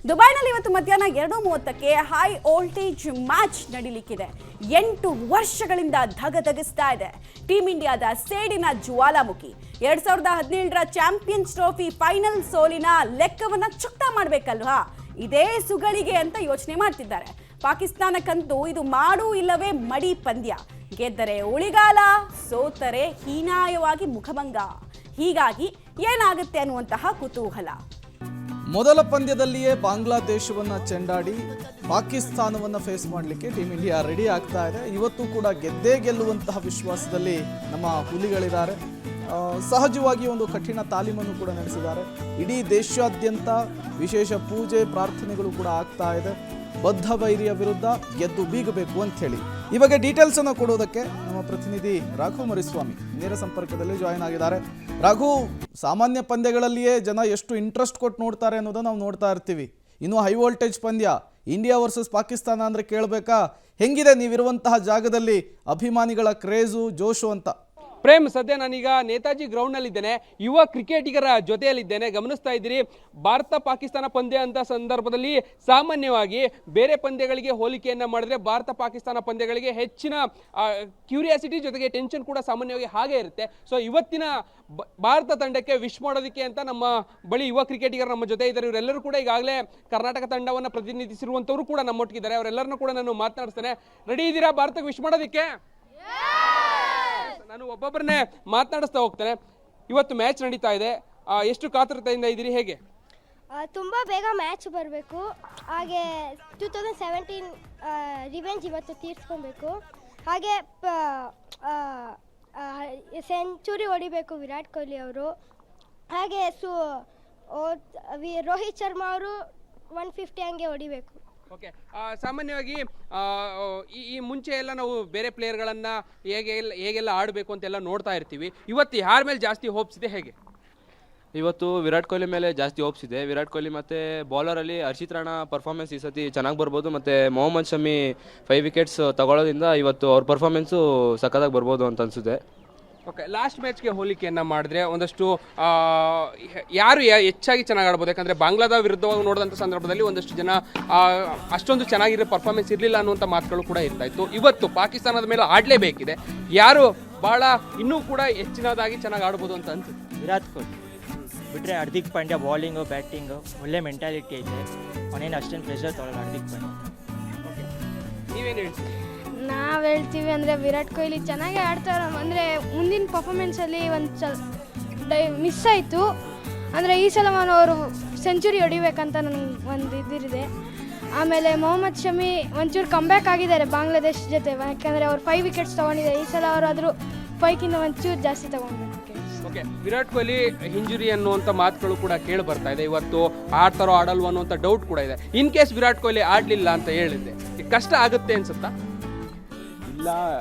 ದುಬೈನಲ್ಲಿ ಇವತ್ತು ಮಧ್ಯಾಹ್ನ 2:30ಕ್ಕೆ ಹೈ ವೋಲ್ಟೇಜ್ ಮ್ಯಾಚ್ ನಡೀಲಿಕ್ಕಿದೆ. 8 ವರ್ಷಗಳಿಂದ ಧಗಧಗಿಸ್ತಾ ಇದೆ ಟೀಮ್ ಇಂಡಿಯಾದ ಸೇಡಿನ ಜ್ವಾಲಾಮುಖಿ. 2017ರ ಚಾಂಪಿಯನ್ಸ್ ಟ್ರೋಫಿ ಫೈನಲ್ ಸೋಲಿನ ಲೆಕ್ಕವನ್ನ ಚುಕ್ತಾ ಮಾಡಬೇಕಲ್ವಾ, ಇದೇ ಸುಗಳಿಗೆ ಅಂತ ಯೋಚನೆ ಮಾಡ್ತಿದ್ದಾರೆ. ಪಾಕಿಸ್ತಾನಕ್ಕಂತೂ ಇದು ಮಾಡು ಇಲ್ಲವೇ ಮಡಿ ಪಂದ್ಯ. ಗೆದ್ದರೆ ಉಳಿಗಾಲ, ಸೋತರೆ ಹೀನಾಯವಾಗಿ ಮುಖಭಂಗ. ಹೀಗಾಗಿ ಏನಾಗುತ್ತೆ ಅನ್ನುವಂತಹ ಕುತೂಹಲ. ಮೊದಲ ಪಂದ್ಯದಲ್ಲಿಯೇ ಬಾಂಗ್ಲಾದೇಶವನ್ನು ಚೆಂಡಾಡಿ ಪಾಕಿಸ್ತಾನವನ್ನು ಫೇಸ್ ಮಾಡಲಿಕ್ಕೆ ಟೀಮ್ ಇಂಡಿಯಾ ರೆಡಿ ಆಗ್ತಾ ಇದೆ. ಇವತ್ತು ಕೂಡ ಗೆದ್ದೇ ಗೆಲ್ಲುವಂತಹ ವಿಶ್ವಾಸದಲ್ಲಿ ನಮ್ಮ ಹುಲಿಗಳಿದ್ದಾರೆ. ಸಹಜವಾಗಿ ಒಂದು ಕಠಿಣ ತಾಲೀಮನ್ನು ಕೂಡ ನಡೆಸಿದ್ದಾರೆ. ಇಡೀ ದೇಶಾದ್ಯಂತ ವಿಶೇಷ ಪೂಜೆ ಪ್ರಾರ್ಥನೆಗಳು ಕೂಡ ಆಗ್ತಾ ಇದೆ. ಬದ್ಧ ವೈರಿಯ ವಿರುದ್ಧ ಗೆದ್ದು ಬೀಗಬೇಕು ಅಂತ ಹೇಳಿ ಈ ಬಗ್ಗೆ ಡೀಟೇಲ್ಸ್ ಅನ್ನು ಕೊಡೋದಕ್ಕೆ ನಮ್ಮ ಪ್ರತಿನಿಧಿ ರಾಘು ಮರಿಸ್ವಾಮಿ ನೇರ ಸಂಪರ್ಕದಲ್ಲಿ ಜಾಯಿನ್ ಆಗಿದ್ದಾರೆ. ರಾಘು, ಸಾಮಾನ್ಯ ಪಂದ್ಯಗಳಲ್ಲಿಯೇ ಜನ ಎಷ್ಟು ಇಂಟ್ರೆಸ್ಟ್ ಕೊಟ್ಟು ನೋಡ್ತಾರೆ ಅನ್ನೋದನ್ನು ನಾವು ನೋಡ್ತಾ ಇರ್ತೀವಿ. ಇನ್ನು ಹೈ ವೋಲ್ಟೇಜ್ ಪಂದ್ಯ ಇಂಡಿಯಾ ವರ್ಸಸ್ ಪಾಕಿಸ್ತಾನ ಅಂದರೆ ಕೇಳಬೇಕಾ? ಹೆಂಗಿದೆ ನೀವಿರುವಂತಹ ಜಾಗದಲ್ಲಿ ಅಭಿಮಾನಿಗಳ ಕ್ರೇಜು, ಜೋಶು ಅಂತ? ಪ್ರೇಮ್, ಸದ್ಯ ನಾನೀಗ ನೇತಾಜಿ ಗ್ರೌಂಡ್ನಲ್ಲಿದ್ದೇನೆ. ಯುವ ಕ್ರಿಕೆಟಿಗರ ಜೊತೆಯಲ್ಲಿದ್ದೇನೆ. ಗಮನಿಸ್ತಾ ಇದ್ದೀರಿ, ಭಾರತ ಪಾಕಿಸ್ತಾನ ಪಂದ್ಯ ಅಂತ ಸಂದರ್ಭದಲ್ಲಿ ಸಾಮಾನ್ಯವಾಗಿ ಬೇರೆ ಪಂದ್ಯಗಳಿಗೆ ಹೋಲಿಕೆಯನ್ನು ಮಾಡಿದ್ರೆ ಭಾರತ ಪಾಕಿಸ್ತಾನ ಪಂದ್ಯಗಳಿಗೆ ಹೆಚ್ಚಿನ ಕ್ಯೂರಿಯಾಸಿಟಿ ಜೊತೆಗೆ ಟೆನ್ಷನ್ ಕೂಡ ಸಾಮಾನ್ಯವಾಗಿ ಹಾಗೆ ಇರುತ್ತೆ. ಸೊ ಇವತ್ತಿನ ಭಾರತ ತಂಡಕ್ಕೆ ವಿಶ್ ಮಾಡೋದಕ್ಕೆ ಅಂತ ನಮ್ಮ ಬಳಿ ಯುವ ಕ್ರಿಕೆಟಿಗರು ನಮ್ಮ ಜೊತೆ ಇದ್ದಾರೆ. ಇವರೆಲ್ಲರೂ ಕೂಡ ಈಗಾಗಲೇ ಕರ್ನಾಟಕ ತಂಡವನ್ನು ಪ್ರತಿನಿಧಿಸಿರುವಂಥವ್ರು ಕೂಡ ನಮ್ಮೊಟ್ಟಿಗಿದ್ದಾರೆ. ಅವರೆಲ್ಲರನ್ನೂ ಕೂಡ ನಾನು ಮಾತನಾಡಿಸ್ತೇನೆ. ರೆಡಿ ಇದ್ದೀರಾ ಭಾರತಕ್ಕೆ ವಿಶ್ ಮಾಡೋದಕ್ಕೆ? ನಾನು ಒಬ್ಬೊಬ್ಬರನ್ನೇ ಮಾತನಾಡಿಸ್ತಾ ಹೋಗ್ತೇನೆ. ಇವತ್ತು ಮ್ಯಾಚ್ ನಡೀತಾ ಇದೆ, ಎಷ್ಟು ಕಾತುರತೆಯಿಂದ ಇದ್ದೀರಿ? ಹೇಗೆ? ತುಂಬ ಬೇಗ ಮ್ಯಾಚ್ ಬರಬೇಕು. ಹಾಗೆ 2017 ರಿವೆಂಜ್ ಇವತ್ತು ತೀರಿಸ್ಕೊಬೇಕು. ಹಾಗೆ ಸೆಂಚುರಿ ಹೊಡಿಬೇಕು ವಿರಾಟ್ ಕೊಹ್ಲಿ ಅವರು. ಹಾಗೆ ರೋಹಿತ್ ಶರ್ಮಾ ಅವರು 150 ಹಂಗೆ ಹೊಡಿಬೇಕು. ಓಕೆ, ಸಾಮಾನ್ಯವಾಗಿ ಈ ಮುಂಚೆ ಎಲ್ಲ ನಾವು ಬೇರೆ ಪ್ಲೇಯರ್ಗಳನ್ನು ಹೇಗೆಲ್ಲ ಆಡಬೇಕು ಅಂತೆಲ್ಲ ನೋಡ್ತಾ ಇರ್ತೀವಿ. ಇವತ್ತು ಯಾರ ಮೇಲೆ ಜಾಸ್ತಿ ಹೋಪ್ಸ್ ಇದೆ? ಹೇಗೆ? ಇವತ್ತು ವಿರಾಟ್ ಕೊಹ್ಲಿ ಮೇಲೆ ಜಾಸ್ತಿ ಹೋಪ್ಸ್ ಇದೆ. ವಿರಾಟ್ ಕೊಹ್ಲಿ ಮತ್ತು ಬೌಲರಲ್ಲಿ ಹರ್ಷಿತ್ ರಾಣಾ ಪರ್ಫಾರ್ಮೆನ್ಸ್ ಈ ಸತಿ ಚೆನ್ನಾಗಿ ಬರ್ಬೋದು. ಮತ್ತು ಮೊಹಮ್ಮದ್ ಶಮಿ 5 ವಿಕೆಟ್ಸ್ ತಗೊಳ್ಳೋದ್ರಿಂದ ಇವತ್ತು ಅವ್ರ ಪರ್ಫಾರ್ಮೆನ್ಸು ಸಖತ್ತಾಗಿ ಬರ್ಬೋದು ಅಂತ ಅನಿಸುತ್ತೆ. ಓಕೆ, ಲಾಸ್ಟ್ ಮ್ಯಾಚ್ಗೆ ಹೋಲಿಕೆಯನ್ನು ಮಾಡಿದ್ರೆ ಒಂದಷ್ಟು ಯಾರು ಹೆಚ್ಚಾಗಿ ಚೆನ್ನಾಗಿ ಆಡ್ಬೋದು? ಯಾಕಂದರೆ ಬಾಂಗ್ಲಾದ ವಿರುದ್ಧವಾಗಿ ನೋಡಿದಂಥ ಸಂದರ್ಭದಲ್ಲಿ ಒಂದಷ್ಟು ಜನ ಅಷ್ಟೊಂದು ಚೆನ್ನಾಗಿರೋ ಪರ್ಫಾರ್ಮೆನ್ಸ್ ಇರಲಿಲ್ಲ ಅನ್ನುವಂಥ ಮಾತುಗಳು ಕೂಡ ಇರ್ತಾ ಇತ್ತು. ಇವತ್ತು ಪಾಕಿಸ್ತಾನದ ಮೇಲೆ ಆಡಲೇಬೇಕಿದೆ. ಯಾರು ಭಾಳ ಇನ್ನೂ ಕೂಡ ಹೆಚ್ಚಿನದಾಗಿ ಚೆನ್ನಾಗಿ ಆಡ್ಬೋದು ಅಂತ ಅನ್ಸುತ್ತೆ? ವಿರಾಟ್ ಕೊಹ್ಲಿ ಬಿಟ್ಟರೆ ಹಾರ್ದಿಕ್ ಪಾಂಡ್ಯ ಬೌಲಿಂಗು ಬ್ಯಾಟಿಂಗು ಒಳ್ಳೆ ಮೆಂಟಾಲಿಟಿ ಐತೆ. ಅವನೇನು ಅಷ್ಟೇನು ಪ್ರೆಷರ್ ತೊಗೊಳ್ಳಲ್ಲ ಹಾರ್ದಿಕ್ ಪಾಂಡ್ಯ. ನೀವೇನು ಹೇಳ್ತೀವಿ? ನಾವು ಹೇಳ್ತೀವಿ ಅಂದರೆ ವಿರಾಟ್ ಕೊಹ್ಲಿ ಚೆನ್ನಾಗೇ ಆಡ್ತಾರೆ. ಅಂದರೆ ಮುಂದಿನ ಪರ್ಫಾರ್ಮೆನ್ಸಲ್ಲಿ ಮಿಸ್ ಆಯಿತು. ಅಂದರೆ ಈ ಸಲ ಅವರು ಸೆಂಚುರಿ ಹೊಡಿಬೇಕಂತ ನನಗೆ ಒಂದು ಇದಿದೆ. ಆಮೇಲೆ ಮೊಹಮ್ಮದ್ ಶಮಿ ಒಂಚೂರು ಕಮ್ಬ್ಯಾಕ್ ಆಗಿದ್ದಾರೆ ಬಾಂಗ್ಲಾದೇಶ ಜೊತೆ. ಯಾಕೆಂದರೆ ಅವ್ರು 5 ವಿಕೆಟ್ಸ್ ತೊಗೊಂಡಿದ್ದಾರೆ. ಈ ಸಲ ಅವರಾದರೂ 5ಕ್ಕಿಂತ ಒಂಚೂರು ಜಾಸ್ತಿ ತೊಗೊಂಡ್ರು. ಓಕೆ, ವಿರಾಟ್ ಕೊಹ್ಲಿ ಇಂಜುರಿ ಅನ್ನುವಂಥ ಮಾತುಗಳು ಕೂಡ ಕೇಳಿ ಬರ್ತಾ ಇದೆ. ಇವತ್ತು ಆಡ್ತಾರೋ ಆಡಲ್ವ ಅನ್ನುವಂಥ ಡೌಟ್ ಕೂಡ ಇದೆ. ಇನ್ ಕೇಸ್ ವಿರಾಟ್ ಕೊಹ್ಲಿ ಆಡಲಿಲ್ಲ ಅಂತ ಹೇಳಿದ್ದೆ, ಕಷ್ಟ ಆಗುತ್ತೆ ಅನ್ಸುತ್ತಾ? ಇಲ್ಲ,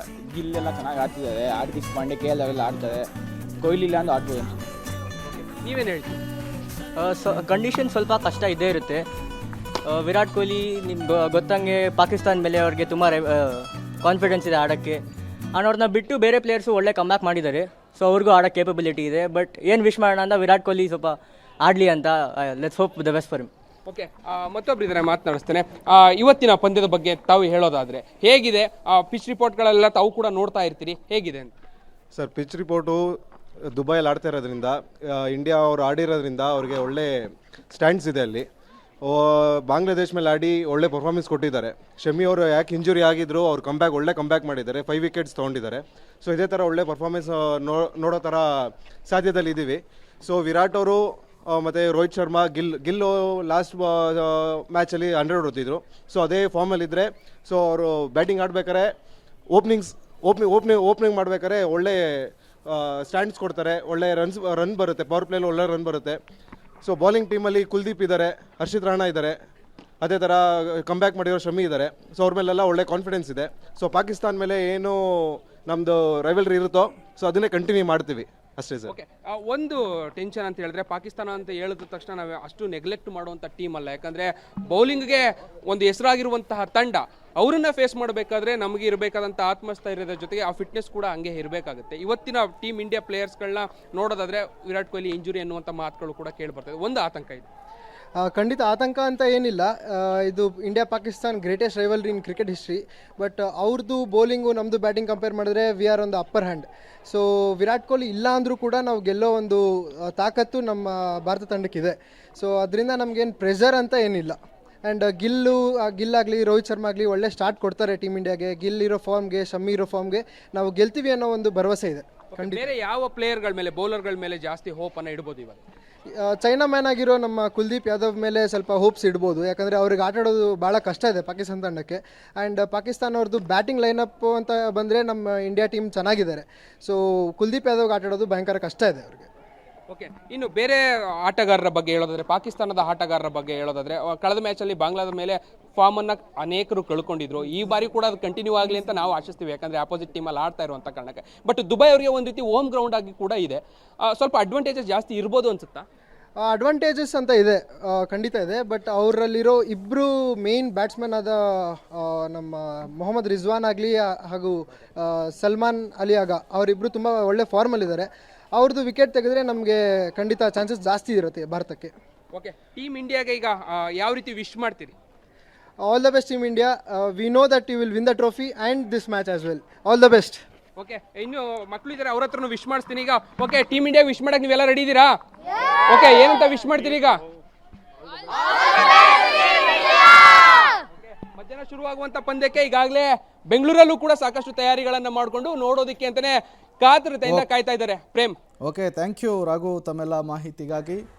ಗಿಲ್ಲೆಲ್ಲ ಚೆನ್ನಾಗಿ ಆಡ್ತಿದ್ದಾರೆ. ಹಾರ್ದಿಕ್ ಪಾಂಡ್ಯ KL ಅವೆಲ್ಲ ಆಡ್ತಾರೆ. ಕೊಹ್ಲಿ ಇಲ್ಲ ಅಂದ್ರೆ ಆಡ್ಬೋದು ಅನ್ಸುತ್ತೆ. ನೀವೇನು ಹೇಳ್ತೀವಿ? ಕಂಡೀಷನ್ ಸ್ವಲ್ಪ ಕಷ್ಟ ಇದ್ದೇ ಇರುತ್ತೆ. ವಿರಾಟ್ ಕೊಹ್ಲಿ ನಿಮ್ಗೆ ಗೊತ್ತಂಗೆ ಪಾಕಿಸ್ತಾನ ಮೇಲೆ ಅವ್ರಿಗೆ ತುಂಬ ಕಾನ್ಫಿಡೆನ್ಸ್ ಇದೆ ಆಡೋಕ್ಕೆ. ಅವ್ರನ್ನ ಬಿಟ್ಟು ಬೇರೆ ಪ್ಲೇಯರ್ಸು ಒಳ್ಳೆ ಕಮ್ಬ್ಯಾಕ್ ಮಾಡಿದ್ದಾರೆ. ಸೊ ಅವ್ರಿಗೂ ಆಡೋ ಕೇಪಬಿಲಿಟಿ ಇದೆ. ಬಟ್ ಏನು ವಿಶ್ ಮಾಡೋಣ ಅಂತ ವಿರಾಟ್ ಕೊಹ್ಲಿ ಸ್ವಲ್ಪ ಆಡಲಿ ಅಂತ. Let's hope the best for him. Okay, ಮತ್ತೊಬ್ಬರು ಇದ್ದಾರೆ, ಮಾತನಾಡಿಸ್ತೇನೆ. ಇವತ್ತಿನ ಪಂದ್ಯದ ಬಗ್ಗೆ ತಾವು ಹೇಳೋದಾದರೆ ಹೇಗಿದೆ? ಪಿಚ್ ರಿಪೋರ್ಟ್ಗಳೆಲ್ಲ ತಾವು ಕೂಡ ನೋಡ್ತಾ ಇರ್ತೀರಿ, ಹೇಗಿದೆ ಅಂತ? ಸರ್, ಪಿಚ್ ರಿಪೋರ್ಟು ದುಬೈಯಲ್ಲಿ ಆಡ್ತಾ ಇರೋದ್ರಿಂದ, ಇಂಡಿಯಾ ಅವರು ಆಡಿರೋದ್ರಿಂದ ಅವ್ರಿಗೆ ಒಳ್ಳೆ ಸ್ಟ್ಯಾಂಡ್ಸ್ ಇದೆ ಅಲ್ಲಿ. ಬಾಂಗ್ಲಾದೇಶ್ ಮೇಲೆ ಆಡಿ ಒಳ್ಳೆ ಪರ್ಫಾರ್ಮೆನ್ಸ್ ಕೊಟ್ಟಿದ್ದಾರೆ. ಶಮಿ ಅವರು ಯಾಕೆ ಇಂಜುರಿ ಆಗಿದ್ರು, ಅವ್ರು ಒಳ್ಳೆ ಕಂಬ್ಯಾಕ್ ಮಾಡಿದ್ದಾರೆ. 5 ವಿಕೆಟ್ಸ್ ತೊಗೊಂಡಿದ್ದಾರೆ. ಸೊ ಇದೇ ಥರ ಒಳ್ಳೆ ಪರ್ಫಾರ್ಮೆನ್ಸ್ ನೋಡೋ ಥರ ಸಾಧ್ಯದಲ್ಲಿ ಇದ್ದೀವಿ. ಸೊ ವಿರಾಟ್ ಅವರು ಮತ್ತು ರೋಹಿತ್ ಶರ್ಮಾ, ಗಿಲ್ಲು ಲಾಸ್ಟ್ ಮ್ಯಾಚಲ್ಲಿ 100 ಹೊಡೆದಿದ್ರು. ಸೊ ಅದೇ ಫಾರ್ಮಲ್ಲಿದ್ದರೆ, ಸೊ ಅವರು ಬ್ಯಾಟಿಂಗ್ ಆಡ್ಬೇಕಾರೆ ಓಪನಿಂಗ್ ಮಾಡ್ಬೇಕಾದ್ರೆ ಒಳ್ಳೆ ಸ್ಟ್ಯಾಂಡ್ಸ್ ಕೊಡ್ತಾರೆ. ಒಳ್ಳೆ ರನ್ ಬರುತ್ತೆ, ಪವರ್ ಪ್ಲೇಲಿ ಒಳ್ಳೆ ರನ್ ಬರುತ್ತೆ. ಸೊ ಬೌಲಿಂಗ್ ಟೀಮಲ್ಲಿ ಕುಲ್ದೀಪ್ ಇದ್ದಾರೆ, ಹರ್ಷಿತ್ ರಾಣಾ ಇದ್ದಾರೆ, ಅದೇ ಥರ ಕಂಬ್ಯಾಕ್ ಮಾಡಿರೋ ಶಮಿ ಇದ್ದಾರೆ. ಸೊ ಅವ್ರ ಮೇಲೆಲ್ಲ ಒಳ್ಳೆ ಕಾನ್ಫಿಡೆನ್ಸ್ ಇದೆ. ಸೊ ಪಾಕಿಸ್ತಾನ ಮೇಲೆ ಏನು ನಮ್ಮದು ರೈವಲ್ರಿ ಇರುತ್ತೋ, ಸೊ ಅದನ್ನೇ ಕಂಟಿನ್ಯೂ ಮಾಡ್ತೀವಿ ಅಷ್ಟೇ ಸರ್. ಓಕೆ, ಒಂದು ಟೆನ್ಷನ್ ಅಂತ ಹೇಳಿದ್ರೆ ಪಾಕಿಸ್ತಾನ ಅಂತ ಹೇಳಿದ ತಕ್ಷಣ ನಾವು ಅಷ್ಟು ನೆಗ್ಲೆಕ್ಟ್ ಮಾಡುವಂಥ ಟೀಮ್ ಅಲ್ಲ. ಯಾಕಂದರೆ ಬೌಲಿಂಗ್ಗೆ ಒಂದು ಹೆಸರಾಗಿರುವಂತಹ ತಂಡ, ಅವರನ್ನ ಫೇಸ್ ಮಾಡಬೇಕಾದ್ರೆ ನಮಗೆ ಇರಬೇಕಾದಂಥ ಆತ್ಮಸ್ಥೈರ್ಯದ ಜೊತೆಗೆ ಆ ಫಿಟ್ನೆಸ್ ಕೂಡ ಹಂಗೆ ಇರಬೇಕಾಗುತ್ತೆ. ಇವತ್ತಿನ ಟೀಮ್ ಇಂಡಿಯಾ ಪ್ಲೇಯರ್ಸ್ಗಳನ್ನ ನೋಡೋದಾದರೆ ವಿರಾಟ್ ಕೊಹ್ಲಿ ಇಂಜುರಿ ಅನ್ನುವಂಥ ಮಾತುಗಳು ಕೂಡ ಕೇಳಿ ಬರ್ತದೆ. ಒಂದು ಆತಂಕ ಇದೆ. ಖಂಡಿತ ಆತಂಕ ಅಂತ ಏನಿಲ್ಲ. ಇದು India Pakistan greatest rivalry in cricket history. But ಅವ್ರದ್ದು ಬೌಲಿಂಗು ನಮ್ಮದು ಬ್ಯಾಟಿಂಗ್ ಕಂಪೇರ್ ಮಾಡಿದ್ರೆ we are on the upper hand. So Virat Kohli ಇಲ್ಲ ಅಂದರೂ ಕೂಡ ನಾವು ಗೆಲ್ಲೋ ಒಂದು ತಾಕತ್ತು ನಮ್ಮ ಭಾರತ ತಂಡಕ್ಕಿದೆ. ಸೊ ಅದರಿಂದ ನಮಗೇನು ಪ್ರೆಷರ್ ಅಂತ ಏನಿಲ್ಲ. ಆ್ಯಂಡ್ ಗಿಲ್ಲಾಗಲಿ ರೋಹಿತ್ ಶರ್ಮಾ ಆಗಲಿ ಒಳ್ಳೆ ಸ್ಟಾರ್ಟ್ ಕೊಡ್ತಾರೆ ಟೀಮ್ ಇಂಡಿಯಾಗೆ. ಗಿಲ್ ಇರೋ ಫಾರ್ಮ್ಗೆ, ಶಮ್ಮಿ ಇರೋ ಫಾರ್ಮ್ಗೆ ನಾವು ಗೆಲ್ತೀವಿ ಅನ್ನೋ ಒಂದು ಭರವಸೆ ಇದೆ. ಬೇರೆ ಯಾವ ಪ್ಲೇಯರ್ಗಳ ಮೇಲೆ, ಬೌಲರ್ಗಳ ಮೇಲೆ ಜಾಸ್ತಿ ಹೋಪ್ ಅನ್ನ ಇಡ್ಬೋದು ಇವಾಗ? ಚೈನಾ ಮ್ಯಾನ್ ಆಗಿರೋ ನಮ್ಮ ಕುಲ್ದೀಪ್ ಯಾದವ್ ಮೇಲೆ ಸ್ವಲ್ಪ ಹೋಪ್ಸ್ ಇಡ್ಬೋದು. ಯಾಕಂದರೆ ಅವ್ರಿಗೆ ಆಟ ಆಡೋದು ಭಾಳ ಕಷ್ಟ ಇದೆ ಪಾಕಿಸ್ತಾನ ತಂಡಕ್ಕೆ. ಆ್ಯಂಡ್ ಪಾಕಿಸ್ತಾನ ಅವ್ರದ್ದು ಬ್ಯಾಟಿಂಗ್ ಲೈನಪ್ ಅಂತ ಬಂದರೆ ನಮ್ಮ ಇಂಡಿಯಾ ಟೀಮ್ ಚೆನ್ನಾಗಿದ್ದಾರೆ. ಸೊ ಕುಲ್ದೀಪ್ ಯಾದವ್ಗೆ ಆಟ ಆಡೋದು ಭಯಂಕರ ಕಷ್ಟ ಇದೆ ಅವ್ರಿಗೆ. ಓಕೆ, ಇನ್ನು ಬೇರೆ ಆಟಗಾರರ ಬಗ್ಗೆ ಹೇಳೋದಾದ್ರೆ, ಪಾಕಿಸ್ತಾನದ ಆಟಗಾರರ ಬಗ್ಗೆ ಹೇಳೋದಾದ್ರೆ, ಕಳೆದ ಮ್ಯಾಚಲ್ಲಿ ಬಾಂಗ್ಲಾದ ಮೇಲೆ ಫಾರ್ಮನ್ನು ಅನೇಕರು ಕಳ್ಕೊಂಡಿದ್ರು. ಈ ಬಾರಿ ಕೂಡ ಅದು ಕಂಟಿನ್ಯೂ ಆಗಲಿ ಅಂತ ನಾವು ಆಶಿಸ್ತೀವಿ, ಯಾಕಂದರೆ ಆಪೋಸಿಟ್ ಟೀಮಲ್ಲಿ ಆಡ್ತಾ ಇರುವಂಥ ಕಾರಣಕ್ಕೆ. ಬಟ್ ದುಬೈ ಅವರಿಗೆ ಒಂದು ರೀತಿ ಹೋಮ್ ಗ್ರೌಂಡ್ ಆಗಿ ಕೂಡ ಇದೆ, ಸ್ವಲ್ಪ ಅಡ್ವಾಂಟೇಜಸ್ ಜಾಸ್ತಿ ಇರ್ಬೋದು ಅನ್ಸುತ್ತಾ? ಅಡ್ವಾಂಟೇಜಸ್ ಅಂತ ಇದೆ, ಖಂಡಿತ ಇದೆ. ಬಟ್ ಅವರಲ್ಲಿರೋ ಇಬ್ಬರು ಮೇಯ್ನ್ ಬ್ಯಾಟ್ಸ್ಮನ್ ಆದ ನಮ್ಮ ಮೊಹಮ್ಮದ್ ರಿಜ್ವಾನ್ ಆಗಲಿ ಹಾಗೂ ಸಲ್ಮಾನ್ ಅಲಿ ಆಗ ಅವರಿಬ್ಬರು ತುಂಬ ಒಳ್ಳೆ ಫಾರ್ಮಲ್ಲಿದ್ದಾರೆ. ಅವ್ರದ್ದು ವಿಕೆಟ್ ತೆಗೆದ್ರೆ ನಮಗೆ ಖಂಡಿತ ಚಾನ್ಸಸ್ ಜಾಸ್ತಿ ಇರುತ್ತೆ ಭಾರತಕ್ಕೆ. ಓಕೆ, ಟೀಮ್ ಇಂಡಿಯಾಗೆ ಈಗ ಯಾವ ರೀತಿ ವಿಶ್ ಮಾಡ್ತೀರಿ? All the best team India. We know that you will win the trophy and this match as well. All the best. Okay, ಇನ್ನು ಮಕ್ಕಳು ಇದ್ದಾರೆ, ಅವ್ರ ಹತ್ರನೂ ವಿಶ್ ಮಾಡಿಸ್ತೀನಿ ಈಗ. ಓಕೆ, ಟೀಮ್ ಇಂಡಿಯಾ ವಿಶ್ ಮಾಡಕ್ಕೆ ನೀವೆಲ್ಲ ರೆಡಿ ಇದ್ದೀರಾ? ಓಕೆ, ಏನಂತ ವಿಶ್ ಮಾಡ್ತೀರಿ ಈಗ? ಮಧ್ಯಾಹ್ನ ಶುರುವಾಗುವಂತ ಪಂದ್ಯಕ್ಕೆ ಈಗಾಗಲೇ ಬೆಂಗಳೂರಲ್ಲೂ ಕೂಡ ಸಾಕಷ್ಟು ತಯಾರಿಗಳನ್ನ ಮಾಡಿಕೊಂಡು ನೋಡೋದಕ್ಕೆ ಅಂತಾನೆ ಕಾತರತೆಯಿಂದ ಕಾಯ್ತಾ ಇದ್ದಾರೆ. Prem. Okay, thank you Raghu ತಮ್ಮೆಲ್ಲ ಮಾಹಿತಿಗಾಗಿ.